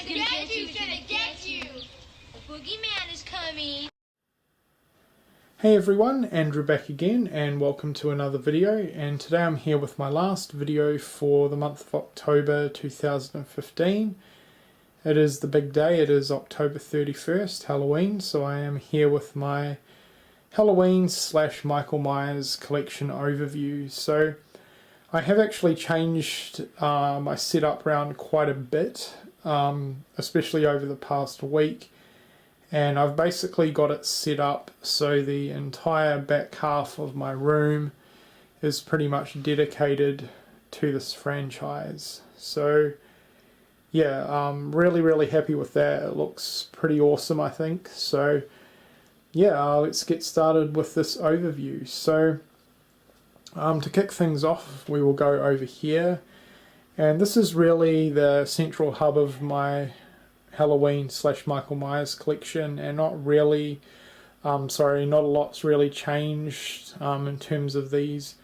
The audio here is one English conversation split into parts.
gonna get you, he's gonna get you. The boogeyman is coming. Hey everyone, Andrew back again and welcome to another video, and today I'm here with my last video for the month of October 2015. It is the big day, it is October 31st, Halloween, so I am here with my Halloween / Michael Myers collection overview. So I have actually changed my setup around quite a bit, especially over the past week. And I've basically got it set up so the entire back half of my room is pretty much dedicated to this franchise. So yeah, I'm really happy with that. It looks pretty awesome, I think. So yeah, let's get started with this overview. So to kick things off, we will go over here, and this is really the central hub of my Halloween / Michael Myers collection, and not a lot's really changed in terms of these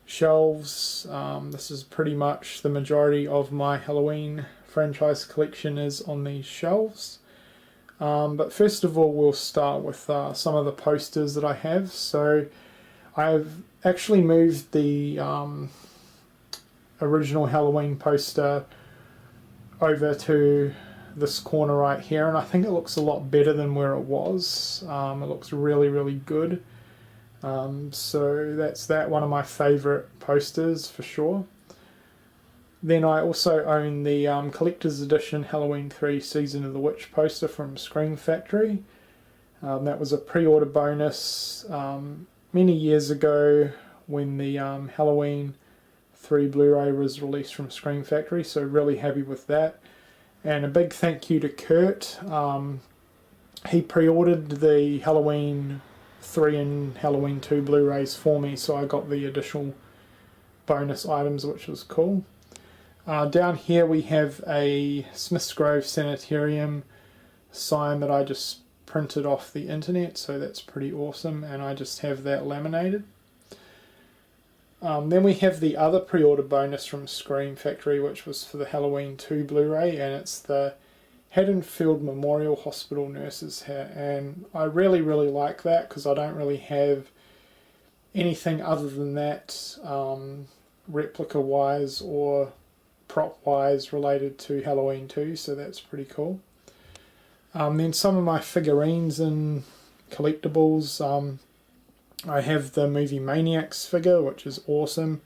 shelves. This is pretty much the majority of my Halloween franchise collection is on these shelves. But first of all, we'll start with some of the posters that I have. So I've actually moved the original Halloween poster over to this corner right here, and I think it looks a lot better than where it was. It looks really good. So that's one of my favorite posters for sure. Then I also own the collector's edition Halloween 3 Season of the Witch poster from Scream Factory. That was a pre-order bonus many years ago when the Halloween 3 Blu-ray was released from Scream Factory, so really happy with that. And a big thank you to Kurt. He pre-ordered the Halloween 3 and Halloween 2 Blu-rays for me, so I got the additional bonus items, which was cool. Down here we have a Smiths Grove Sanitarium sign that I just printed off the internet, so that's pretty awesome, and I just have that laminated. Then we have the other pre-order bonus from Scream Factory, which was for the Halloween 2 Blu-ray, and it's the Haddonfield Memorial Hospital nurses hat, and I really like that because I don't really have anything other than that replica wise or prop wise related to Halloween 2, so that's pretty cool. Then some of my figurines and collectibles. I have the movie Maniacs figure, which is awesome.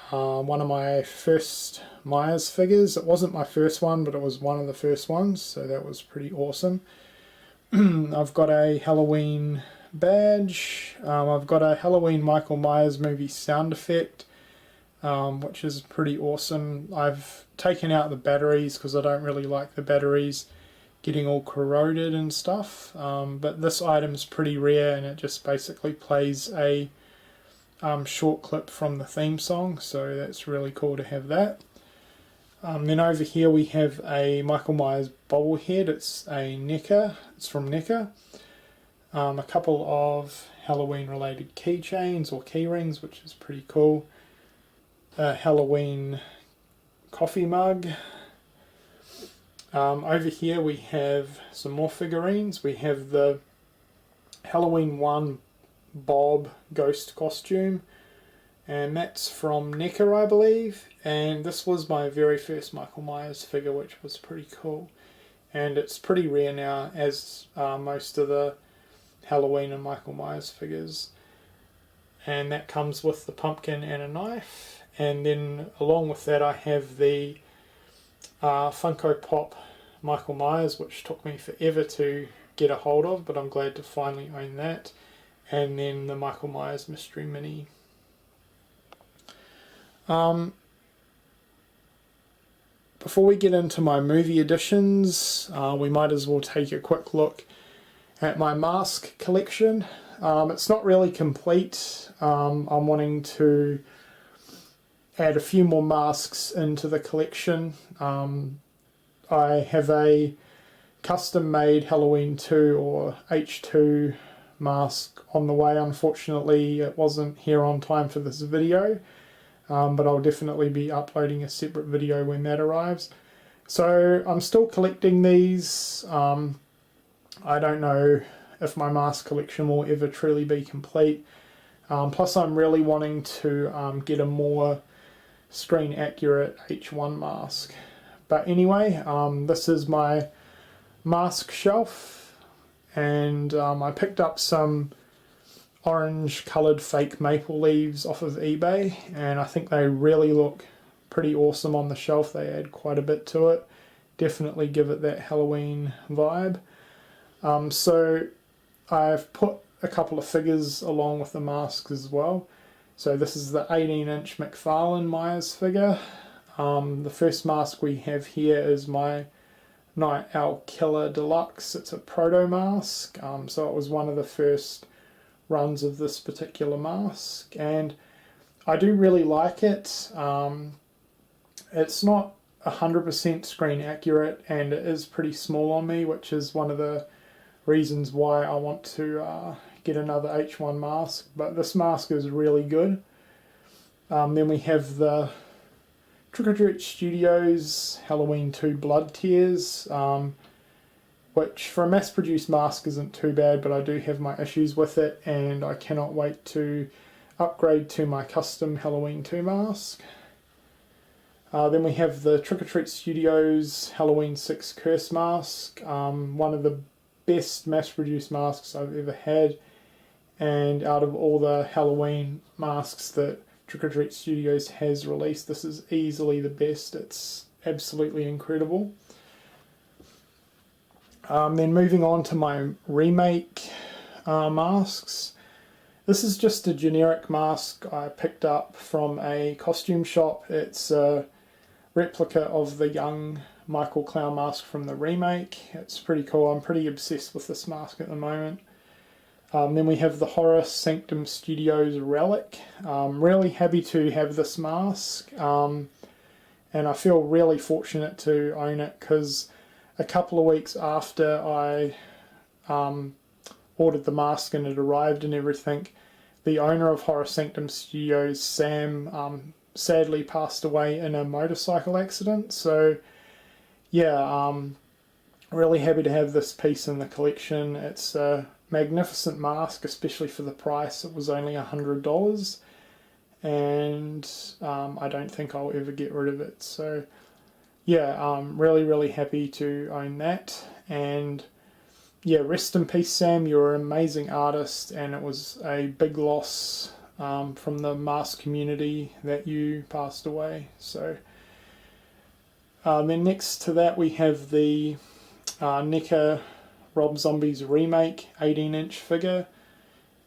One of my first Myers figures. It wasn't my first one, but it was one of the first ones, so that was pretty awesome. I've got a Halloween badge. I've got a Halloween Michael Myers movie sound effect, which is pretty awesome. I've taken out the batteries because I don't really like the batteries getting all corroded and stuff, but this item's pretty rare, and it just basically plays a short clip from the theme song, so that's really cool to have that. Then over here we have a Michael Myers bobblehead. It's a NECA, it's from NECA. A couple of Halloween related keychains or key rings, which is pretty cool. A Halloween coffee mug. Over here we have some more figurines. We have the Halloween 1 Bob ghost costume, and that's from NECA, I believe, and this was my very first Michael Myers figure, which was pretty cool, and it's pretty rare now, as most of the Halloween and Michael Myers figures. And that comes with the pumpkin and a knife, and then along with that I have the Funko Pop Michael Myers, which took me forever to get a hold of, but I'm glad to finally own that. And then the Michael Myers Mystery Mini. Before we get into my movie editions, we might as well take a quick look at my mask collection. It's not really complete. I'm wanting to add a few more masks into the collection. I have a custom made Halloween 2 or H2 mask on the way. Unfortunately, it wasn't here on time for this video, but I'll definitely be uploading a separate video when that arrives. So I'm still collecting these. I don't know if my mask collection will ever truly be complete. Plus I'm really wanting to get a more screen accurate H1 mask. But anyway, this is my mask shelf, and I picked up some orange coloured fake maple leaves off of eBay, and I think they really look pretty awesome on the shelf. They add quite a bit to it, definitely give it that Halloween vibe. So I've put a couple of figures along with the masks as well. So this is the 18-inch McFarlane Myers figure. The first mask we have here is my Night Owl Killer Deluxe. It's a proto mask, so it was one of the first runs of this particular mask, and I do really like it. It's not 100% screen accurate, and it is pretty small on me, which is one of the reasons why I want to get another H1 mask, but this mask is really good. Then we have the Trick or Treat Studios Halloween 2 Blood Tears, which for a mass-produced mask isn't too bad, but I do have my issues with it, and I cannot wait to upgrade to my custom Halloween 2 mask. Then we have the Trick or Treat Studios Halloween 6 Curse Mask, one of the best mass-produced masks I've ever had, and out of all the Halloween masks that Trick or Treat Studios has released, this is easily the best. It's absolutely incredible. Then moving on to my remake masks. This is just a generic mask I picked up from a costume shop. It's a replica of the young Michael Clown mask from the remake. It's pretty cool. I'm pretty obsessed with this mask at the moment. Then we have the Horror Sanctum Studios Relic. I'm really happy to have this mask, and I feel really fortunate to own it, because a couple of weeks after I ordered the mask and it arrived and everything, the owner of Horror Sanctum Studios, Sam, sadly passed away in a motorcycle accident. So yeah, really happy to have this piece in the collection. It's a magnificent mask, especially for the price. It was only $100, and I don't think I'll ever get rid of it. So yeah, really happy to own that. And yeah, rest in peace, Sam. You're an amazing artist, and it was a big loss from the mask community that you passed away. So then next to that we have the NECA Rob Zombies remake 18-inch figure,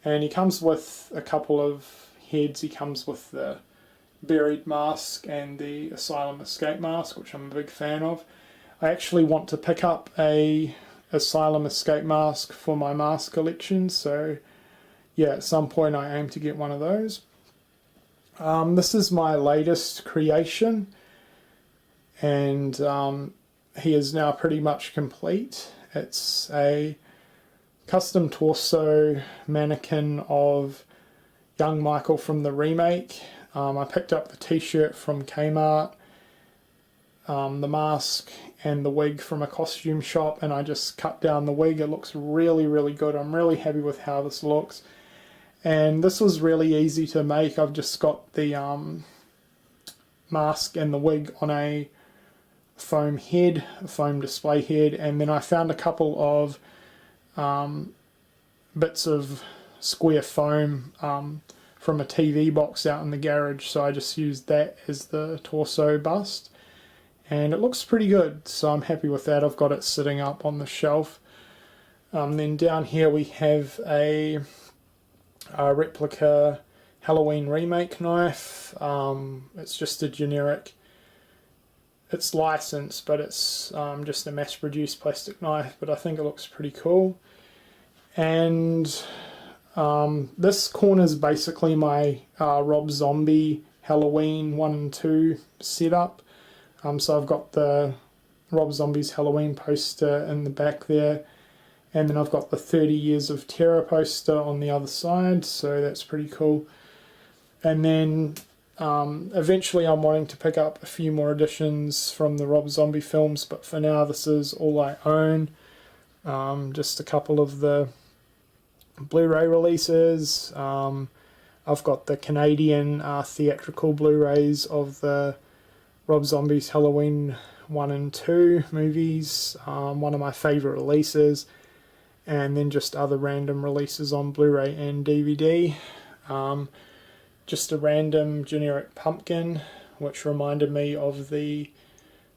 and he comes with a couple of heads. He comes with the Buried mask and the Asylum Escape mask, which I'm a big fan of. I actually want to pick up a Asylum Escape mask for my mask collection, so yeah, at some point I aim to get one of those. This is my latest creation, and he is now pretty much complete. It's a custom torso mannequin of young Michael from the remake. I picked up the t-shirt from Kmart, the mask and the wig from a costume shop, and I just cut down the wig. It looks really good. I'm really happy with how this looks. And this was really easy to make. I've just got the mask and the wig on a foam head, a foam display head, and then I found a couple of bits of square foam from a TV box out in the garage, so I just used that as the torso bust, and it looks pretty good, so I'm happy with that. I've got it sitting up on the shelf. Then down here we have a replica Halloween remake knife. It's just a generic, it's licensed, but it's just a mass-produced plastic knife, but I think it looks pretty cool. And this corner is basically my Rob Zombie Halloween 1 and 2 setup. So I've got the Rob Zombie's Halloween poster in the back there, and then I've got the 30 Years of Terror poster on the other side, so that's pretty cool. And then Eventually I'm wanting to pick up a few more editions from the Rob Zombie films, but for now this is all I own. Just a couple of the Blu-ray releases. I've got the Canadian theatrical Blu-rays of the Rob Zombie's Halloween 1 and 2 movies, one of my favourite releases, and then just other random releases on Blu-ray and DVD. Just a random generic pumpkin, which reminded me of the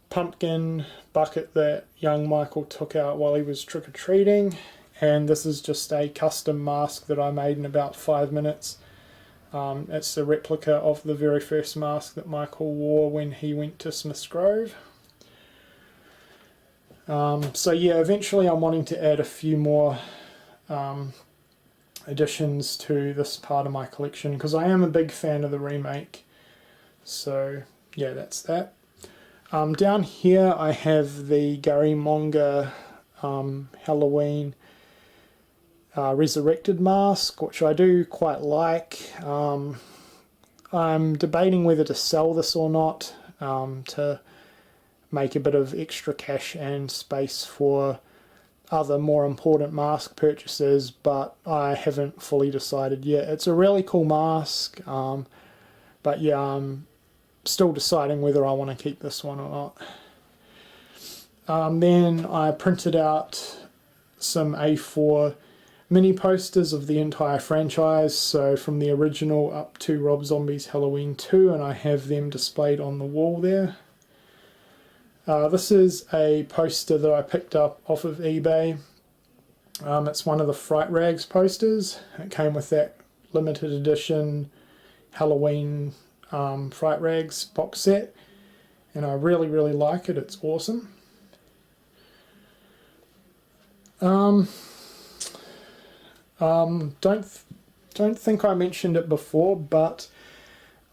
pumpkin bucket that young Michael took out while he was trick-or-treating, and this is just a custom mask that I made in about 5 minutes. It's a replica of the very first mask that Michael wore when he went to Smith's Grove. So yeah, eventually I'm wanting to add a few more additions to this part of my collection, because I am a big fan of the remake. So yeah, that's that. Down here I have the Gary Monga Halloween Resurrected mask, which I do quite like. I'm debating whether to sell this or not, to make a bit of extra cash and space for other more important mask purchases, but I haven't fully decided yet. It's a really cool mask, but yeah, I'm still deciding whether I want to keep this one or not. Then I printed out some A4 mini posters of the entire franchise, so from the original up to Rob Zombie's Halloween 2, and I have them displayed on the wall there. This is a poster that I picked up off of eBay. It's one of the Fright Rags posters. It came with that limited edition Halloween Fright Rags box set, and I really like it. It's awesome. Don't think I mentioned it before, but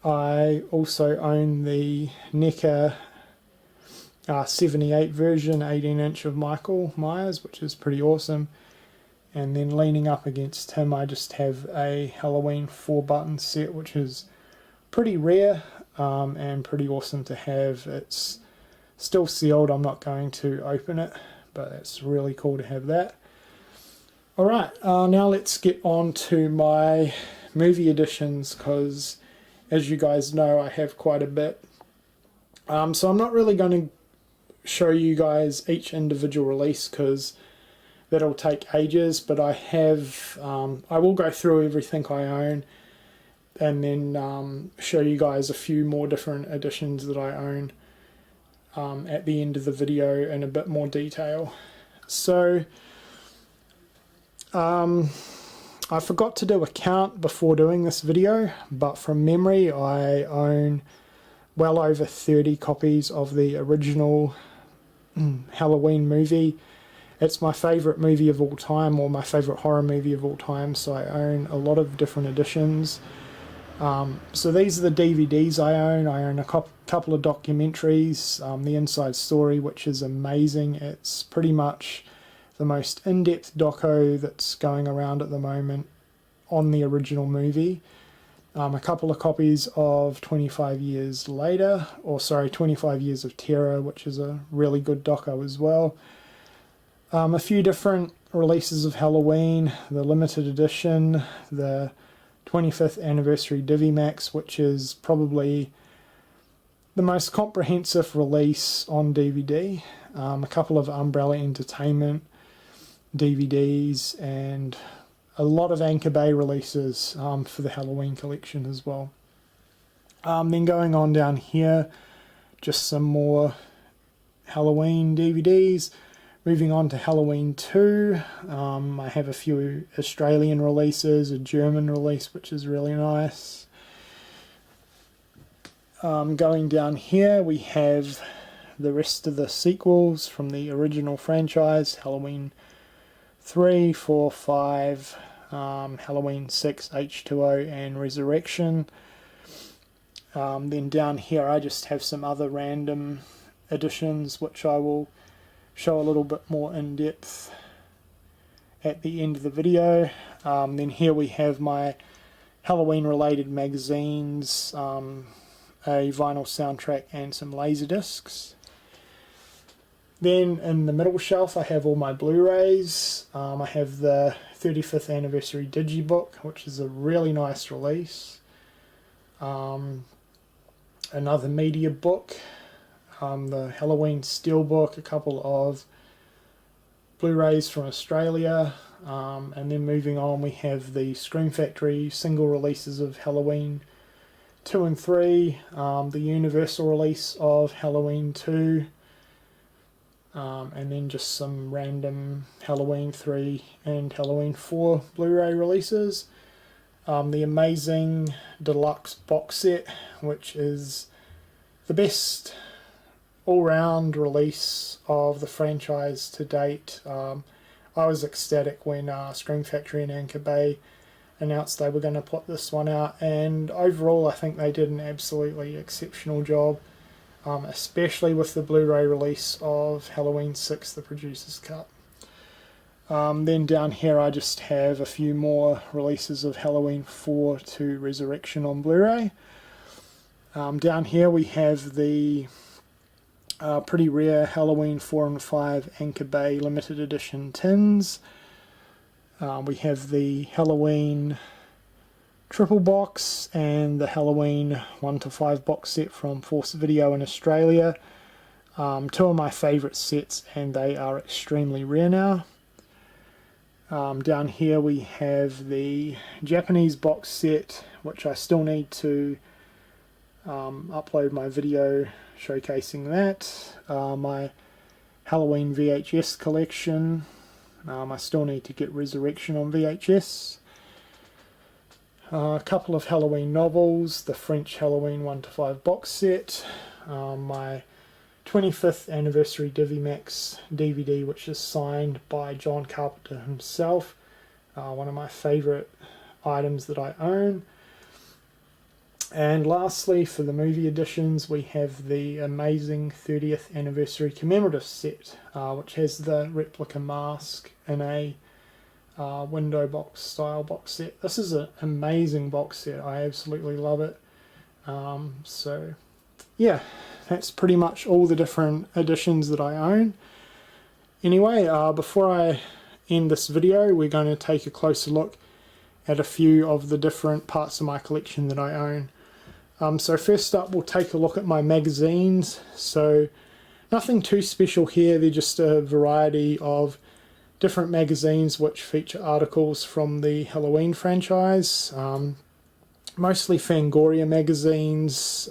I also own the NECA 78 version 18-inch of Michael Myers, which is pretty awesome. And then leaning up against him, I just have a Halloween 4-button set, which is pretty rare and pretty awesome to have. It's still sealed. I'm not going to open it, but it's really cool to have that. Alright, now let's get on to my movie editions, because as you guys know, I have quite a bit. So I'm not really going to show you guys each individual release, because that'll take ages, but I will go through everything I own, and then show you guys a few more different editions that I own at the end of the video in a bit more detail. So I forgot to do a count before doing this video, but from memory I own well over 30 copies of the original Halloween movie. It's my favourite movie of all time, or my favourite horror movie of all time, so I own a lot of different editions. So these are the DVDs I own. I own a couple of documentaries, The Inside Story, which is amazing. It's pretty much the most in-depth doco that's going around at the moment on the original movie. A couple of copies of 25 Years Later, 25 Years of Terror, which is a really good doco as well. A few different releases of Halloween, the limited edition, the 25th anniversary DiviMax, which is probably the most comprehensive release on DVD. A couple of Umbrella Entertainment DVDs, and a lot of Anchor Bay releases for the Halloween collection as well. Then going on down here, just some more Halloween DVDs. Moving on to Halloween 2, I have a few Australian releases, a German release which is really nice. Going down here we have the rest of the sequels from the original franchise, Halloween 3, 4, 5, Halloween 6, H2O and Resurrection. Then down here I just have some other random editions which I will show a little bit more in depth at the end of the video. Then here we have my Halloween related magazines, a vinyl soundtrack and some laser discs. Then in the middle shelf I have all my Blu-rays. I have the 35th anniversary Digibook, which is a really nice release. Another media book, the Halloween Steelbook, a couple of Blu-rays from Australia, and then moving on we have the Scream Factory single releases of Halloween 2 and 3, the Universal release of Halloween 2, and then just some random Halloween 3 and Halloween 4 Blu-ray releases. The Amazing Deluxe box set, which is the best all-round release of the franchise to date. I was ecstatic when Scream Factory and Anchor Bay announced they were going to put this one out, and overall I think they did an absolutely exceptional job, especially with the Blu-ray release of Halloween 6, the Producer's Cut. Then down here I just have a few more releases of Halloween 4 to Resurrection on Blu-ray. Down here we have the pretty rare Halloween 4 and 5 Anchor Bay limited edition tins. We have the Halloween triple box and the Halloween 1 to 5 box set from Force Video in Australia. Two of my favourite sets, and they are extremely rare now. Down here we have the Japanese box set, which I still need to upload my video showcasing that. My Halloween VHS collection, I still need to get Resurrection on VHS. A couple of Halloween novels, the French Halloween 1 to 5 box set, my 25th anniversary Divimax DVD, which is signed by John Carpenter himself, one of my favourite items that I own. And lastly, for the movie editions, we have the amazing 30th anniversary commemorative set, which has the replica mask in a window box style box set. This is an amazing box set. I absolutely love it. So yeah, that's pretty much all the different editions that I own. Anyway, before I end this video, we're going to take a closer look at a few of the different parts of my collection that I own. So first up, we'll take a look at my magazines. So nothing too special here, they're just a variety of different magazines which feature articles from the Halloween franchise. Mostly Fangoria magazines,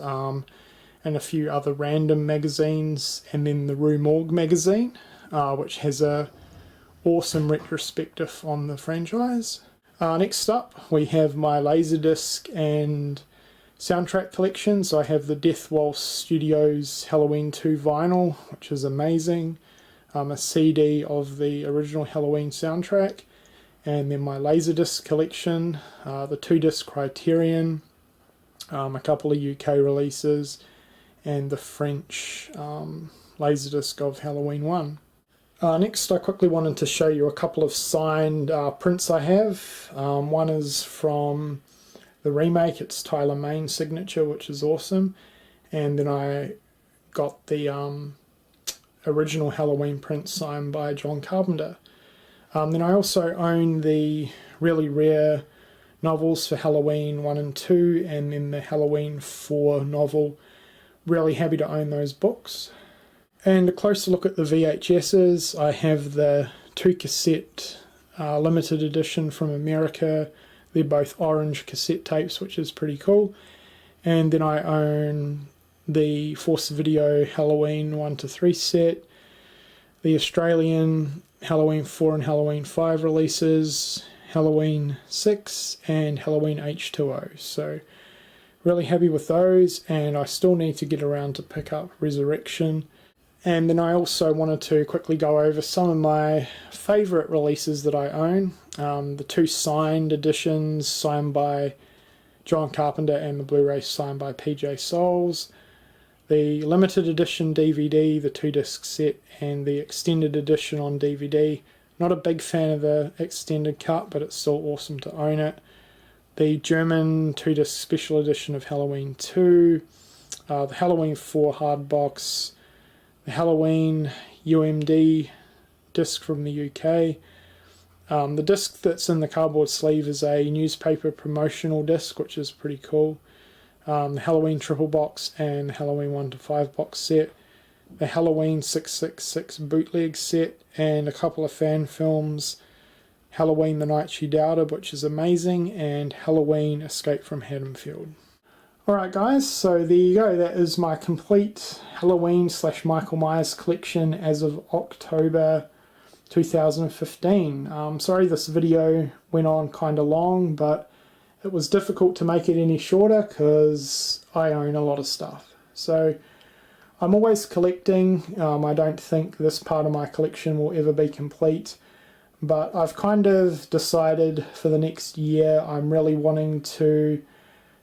and a few other random magazines, and then the Rue Morgue magazine, which has a awesome retrospective on the franchise. Next up, we have my Laserdisc and soundtrack collection. So I have the Death Waltz Studios Halloween 2 vinyl, which is amazing, a CD of the original Halloween soundtrack, and then my Laserdisc collection, the 2-disc Criterion, a couple of UK releases, and the French Laserdisc of Halloween 1. Next, I quickly wanted to show you a couple of signed prints I have. One is from the remake, it's Tyler Mane's signature, which is awesome, and then I got the original Halloween print signed by John Carpenter. Then I also own the really rare novels for Halloween 1 and 2, and then the Halloween 4 novel. Really happy to own those books. And a closer look at the VHSs, I have the 2 cassette limited edition from America. They're both orange cassette tapes, which is pretty cool. And then I own the Force Video Halloween 1 to 3 set, the Australian Halloween 4 and Halloween 5 releases, Halloween 6 and Halloween H2O. So really happy with those, and I still need to get around to pick up Resurrection. And then I also wanted to quickly go over some of my favourite releases that I own. The 2 signed editions signed by John Carpenter and the Blu-ray signed by PJ Soles. The limited edition DVD, the 2-disc set, and the extended edition on DVD. Not a big fan of the extended cut, but it's still awesome to own it. the German 2-disc special edition of Halloween 2, the Halloween 4 hard box, the Halloween UMD disc from the UK. The disc that's in the cardboard sleeve is a newspaper promotional disc, which is pretty cool. The Halloween triple box and Halloween 1 to 5 box set, the Halloween 666 bootleg set, and a couple of fan films, Halloween The Night She Doubted, which is amazing, and Halloween Escape from Haddonfield. Alright guys, so there you go, that is my complete Halloween / Michael Myers collection as of October 2015. Sorry this video went on kind of long, but it was difficult to make it any shorter because I own a lot of stuff. So I'm always collecting. I don't think this part of my collection will ever be complete, but I've kind of decided for the next year I'm really wanting to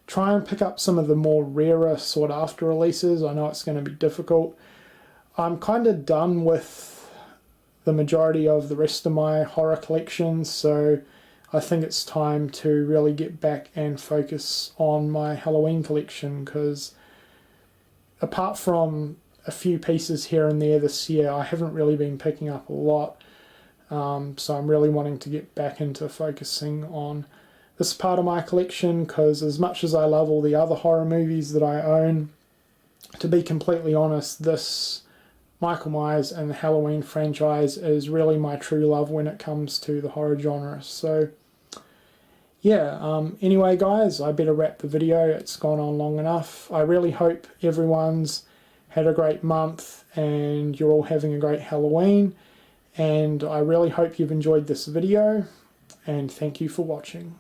try and pick up some of the more rarer sought after releases. I know it's going to be difficult. I'm kind of done with the majority of the rest of my horror collections, so I think it's time to really get back and focus on my Halloween collection, because apart from a few pieces here and there this year, I haven't really been picking up a lot. So I'm really wanting to get back into focusing on this part of my collection, because as much as I love all the other horror movies that I own, to be completely honest, this Michael Myers and the Halloween franchise is really my true love when it comes to the horror genre. So yeah, anyway guys, I better wrap the video. It's gone on long enough. I really hope everyone's had a great month and you're all having a great Halloween, and I really hope you've enjoyed this video, and thank you for watching.